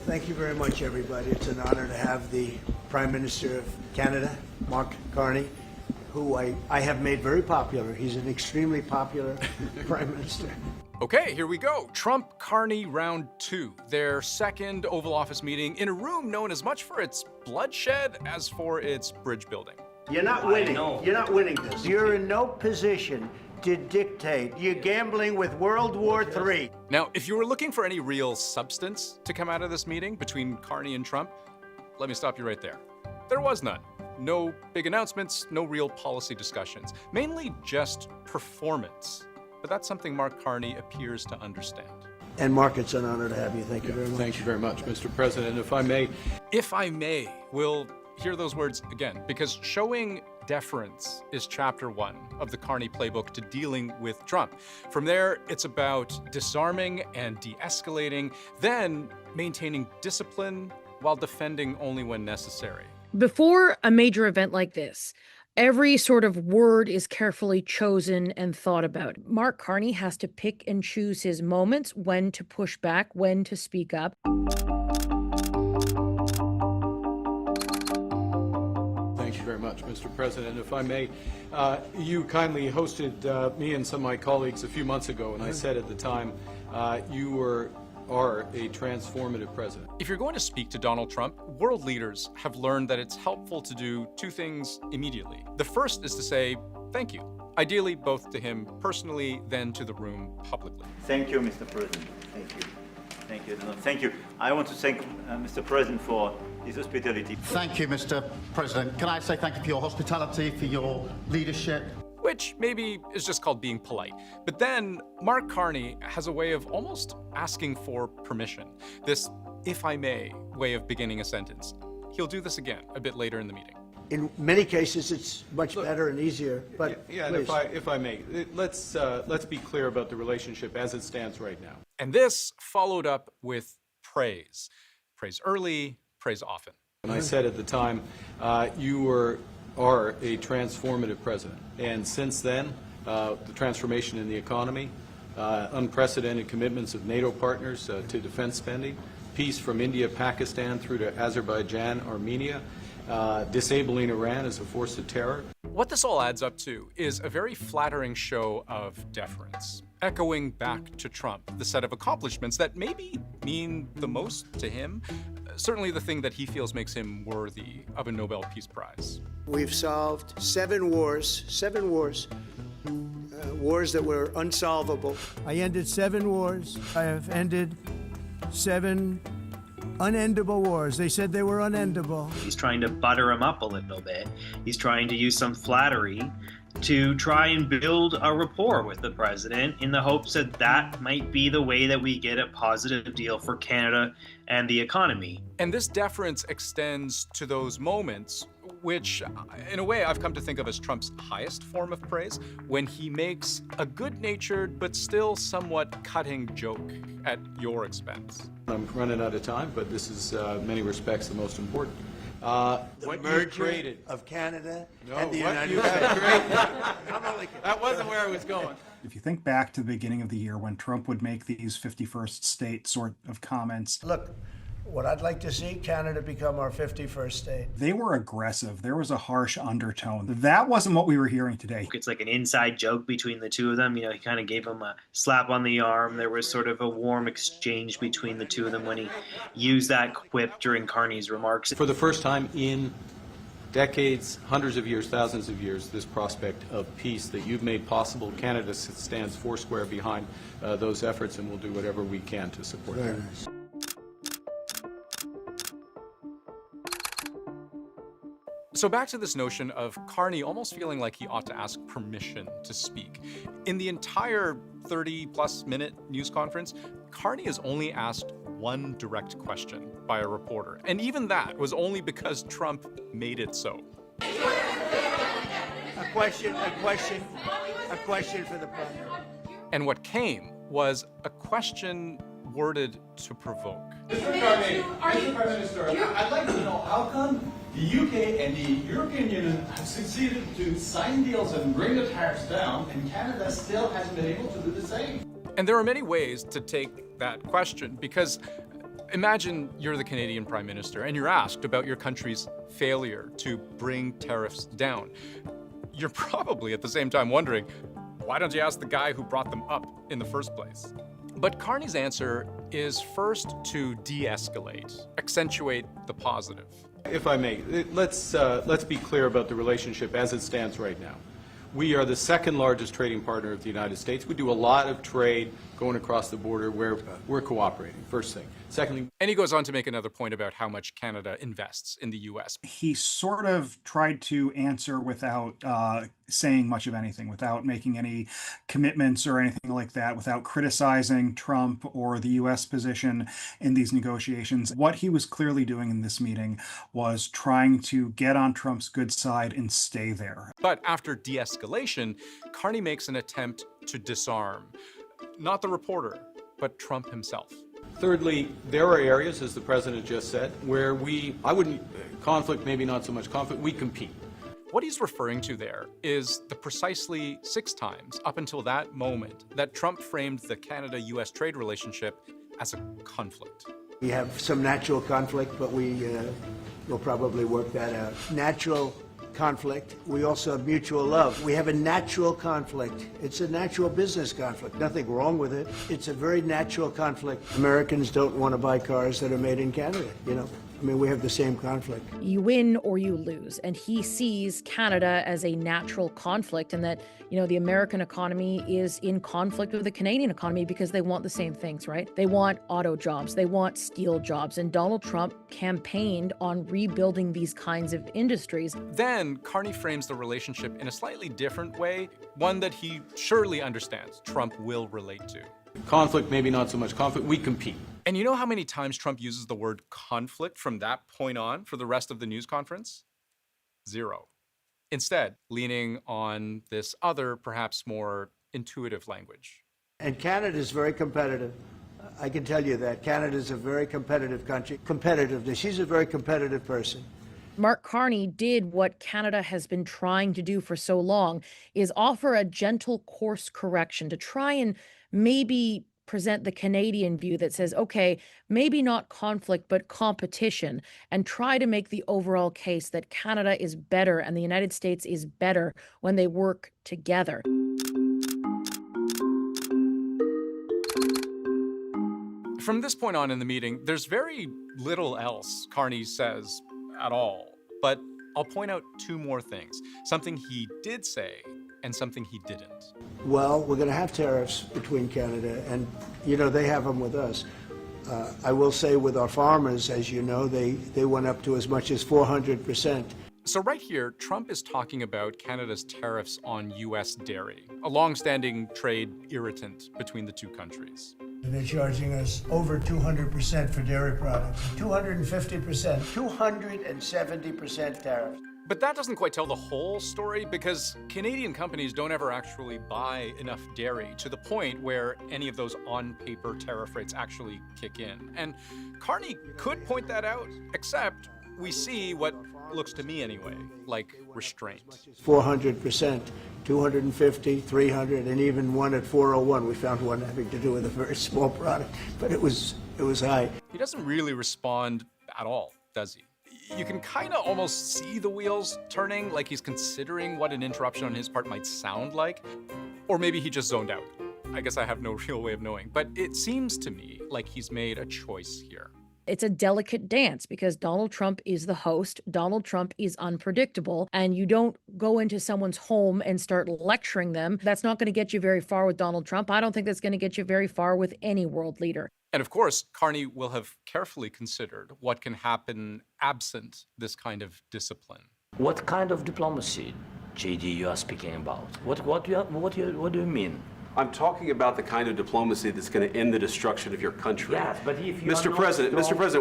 Thank you very much, everybody. It's an honor to have the Prime Minister of Canada, Mark Carney, who I have made very popular. He's an extremely popular Prime Minister. Okay, here we go. Trump-Carney round 2, their second Oval Office meeting in a room known as much for its bloodshed as for its bridge building. You're not winning. You're not winning this. You're in no position to dictate. You're gambling with World War III. Now, if you were looking for any real substance to come out of this meeting between Carney and Trump, let me stop you right there. There was none. No big announcements, no real policy discussions, mainly just performance. But that's something Mark Carney appears to understand. And Mark, it's an honor to have you. Thank you very much. Thank you very much, Mr. President. If I may, we'll hear those words again, because showing deference is chapter 1 of the Carney playbook to dealing with Trump. From there, it's about disarming and de-escalating, then maintaining discipline while defending only when necessary. Before a major event like this, every sort of word is carefully chosen and thought about. Mark Carney has to pick and choose his moments, when to push back, when to speak up. Thank you very much, Mr. President. If I may, you kindly hosted me and some of my colleagues a few months ago, and I said at the time, you are a transformative president. If you're going to speak to Donald Trump, world leaders have learned that it's helpful to do 2 things immediately. The first is to say thank you, ideally both to him personally, then to the room publicly. Thank you, Mr. President. Thank you. Thank you. No, thank you. I want to thank Mr. President for his hospitality. Thank you, Mr. President. Can I say thank you for your hospitality, for your leadership? Which maybe is just called being polite. But then Mark Carney has a way of almost asking for permission. This, if I may, way of beginning a sentence. He'll do this again a bit later in the meeting. In many cases, it's much better and easier, but yeah, and if I may, let's be clear about the relationship as it stands right now. And this followed up with praise. Praise early, praise often. And I said at the time, you are a transformative president. And since then, the transformation in the economy, unprecedented commitments of NATO partners to defense spending, peace from India, Pakistan through to Azerbaijan, Armenia, disabling Iran as a force of terror. What this all adds up to is a very flattering show of deference, echoing back to Trump the set of accomplishments that maybe mean the most to him, certainly the thing that he feels makes him worthy of a Nobel Peace Prize. we've solved 7 wars, wars that were unsolvable. I ended 7 wars. I have ended 7 unendable wars. They said they were unendable. He's trying to butter him up a little bit. He's trying to use some flattery to try and build a rapport with the president in the hopes that that might be the way that we get a positive deal for Canada and the economy. And this deference extends to those moments, which, in a way, I've come to think of as Trump's highest form of praise, when he makes a good-natured but still somewhat cutting joke at your expense. I'm running out of time, but this is, in many respects, the most important. The what merger of Canada and the United you States. That wasn't where I was going. If you think back to the beginning of the year when Trump would make these 51st state sort of comments. Look, what I'd like to see, Canada become our 51st state. They were aggressive. There was a harsh undertone. That wasn't what we were hearing today. It's like an inside joke between the two of them. You know, he kind of gave him a slap on the arm. There was sort of a warm exchange between the two of them when he used that quip during Carney's remarks. For the first time in decades, hundreds of years, thousands of years, this prospect of peace that you've made possible, Canada stands foursquare behind those efforts, and we'll do whatever we can to support Very that. nice. So back to this notion of Carney almost feeling like he ought to ask permission to speak. In the entire 30-plus minute news conference, Carney is only asked one direct question by a reporter. And even that was only because Trump made it so. A question for the president. And what came was a question worded to provoke. Mr. Carney, Mr. Prime Minister, I'd like to know how come the UK and the European Union have succeeded to sign deals and bring the tariffs down, and Canada still hasn't been able to do the same? And there are many ways to take that question, because Imagine you're the Canadian Prime Minister and you're asked about your country's failure to bring tariffs down. You're probably at the same time wondering, why don't you ask the guy who brought them up in the first place? But Carney's answer is first to de-escalate, accentuate the positive. If I may, let's be clear about the relationship as it stands right now. We are the second largest trading partner of the United States. We do a lot of trade going across the border where we're cooperating, first thing. Secondly, and he goes on to make another point about how much Canada invests in the U.S. He sort of tried to answer without saying much of anything, without making any commitments or anything like that, without criticizing Trump or the U.S. position in these negotiations. What he was clearly doing in this meeting was trying to get on Trump's good side and stay there. But after de-escalation, Carney makes an attempt to disarm. Not the reporter, but Trump himself. thirdly, there are areas, as the president just said, where conflict, maybe not so much conflict, we compete. What he's referring to there is the precisely 6 times up until that moment that Trump framed the Canada-U.S. trade relationship as a conflict. We have some natural conflict, but we'll probably work that out. Natural conflict. We also have mutual love. We have a natural conflict. It's a natural business conflict. Nothing wrong with it. It's a very natural conflict. Americans don't want to buy cars that are made in Canada, you know. I mean, we have the same conflict. You win or you lose. And he sees Canada as a natural conflict, and that, you know, the American economy is in conflict with the Canadian economy because they want the same things, right? They want auto jobs, they want steel jobs. And Donald Trump campaigned on rebuilding these kinds of industries. Then Carney frames the relationship in a slightly different way, one that he surely understands Trump will relate to. Conflict, maybe not so much conflict, we compete. And you know how many times Trump uses the word conflict from that point on for the rest of the news conference? 0. Instead, leaning on this other, perhaps more intuitive language. And Canada is very competitive. I can tell you that. Canada is a very competitive country. Competitiveness. She's a very competitive person. Mark Carney did what Canada has been trying to do for so long, is offer a gentle course correction to try and maybe present the Canadian view that says, okay, maybe not conflict, but competition, and try to make the overall case that Canada is better and the United States is better when they work together. From this point on in the meeting, there's very little else Carney says at all. But I'll point out 2 more things, something he did say and something he didn't. Well, we're going to have tariffs between Canada and, you know, they have them with us. I will say with our farmers, as you know, they went up to as much as 400%. So right here, Trump is talking about Canada's tariffs on U.S. dairy, a long-standing trade irritant between the 2 countries. They're charging us over 200% for dairy products, 250%, 270% tariffs. But that doesn't quite tell the whole story, because Canadian companies don't ever actually buy enough dairy to the point where any of those on-paper tariff rates actually kick in. And Carney could point that out, except we see what looks to me anyway like restraint. 400%, 250, 300, and even one at 401. We found one having to do with a very small product, but it was high. He doesn't really respond at all, does he? You can kind of almost see the wheels turning, like he's considering what an interruption on his part might sound like. Or maybe he just zoned out. I guess I have no real way of knowing. But it seems to me like he's made a choice here. It's a delicate dance because Donald Trump is the host. Donald Trump is unpredictable, and you don't go into someone's home and start lecturing them. That's not going to get you very far with Donald Trump. I don't think that's going to get you very far with any world leader. And of course, Carney will have carefully considered what can happen absent this kind of discipline. What kind of diplomacy, JD, you are speaking about? What do you mean? I'm talking about the kind of diplomacy that's going to end the destruction of your country. Yes, but if you Mr. President,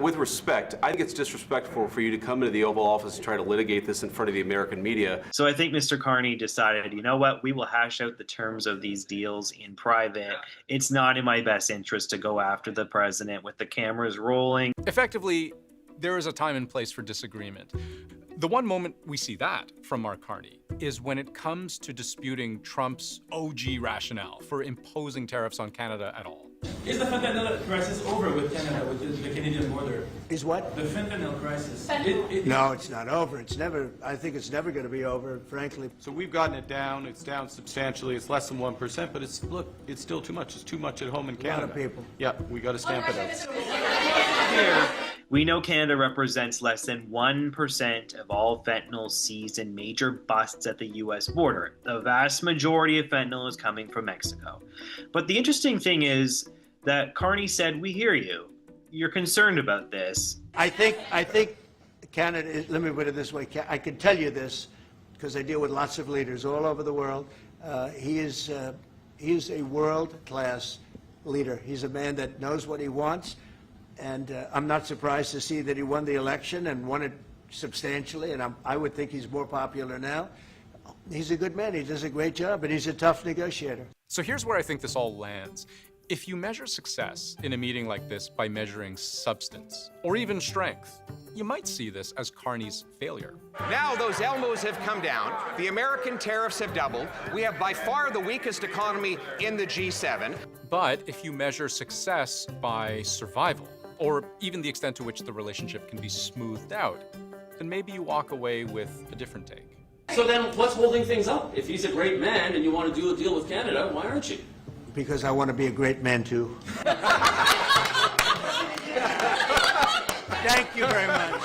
with respect, I think it's disrespectful for you to come into the Oval Office and try to litigate this in front of the American media. So I think Mr. Carney decided, you know what, we will hash out the terms of these deals in private. It's not in my best interest to go after the president with the cameras rolling. Effectively, there is a time and place for disagreement. The one moment we see that from Mark Carney is when it comes to disputing Trump's OG rationale for imposing tariffs on Canada at all. Is the fentanyl crisis over with Canada, with the Canadian border? Is what? The fentanyl crisis. No, it's not over. It's never, I think it's never going to be over, frankly. So we've gotten it down. It's down substantially. It's less than 1%, but it's, look, it's still too much. It's too much at home in Canada. A lot of people. Yeah, we got to stamp it out. Here, we know Canada represents less than 1% of all fentanyl seized in major busts at the U.S. border. The vast majority of fentanyl is coming from Mexico. But the interesting thing is that Carney said, we hear you. You're concerned about this. I think Canada, let me put it this way, I can tell you this because I deal with lots of leaders all over the world. He is a world-class leader. He's a man that knows what he wants, and I'm not surprised to see that he won the election and won it substantially, and I would think he's more popular now. He's a good man. He does a great job, and he's a tough negotiator. So here's where I think this all lands. If you measure success in a meeting like this by measuring substance, or even strength, you might see this as Carney's failure. Now those Elmos have come down, the American tariffs have doubled, we have by far the weakest economy in the G7. But if you measure success by survival, or even the extent to which the relationship can be smoothed out, then maybe you walk away with a different take. So then what's holding things up? If he's a great man and you want to do a deal with Canada, why aren't you? Because I want to be a great man, too. Thank you very much.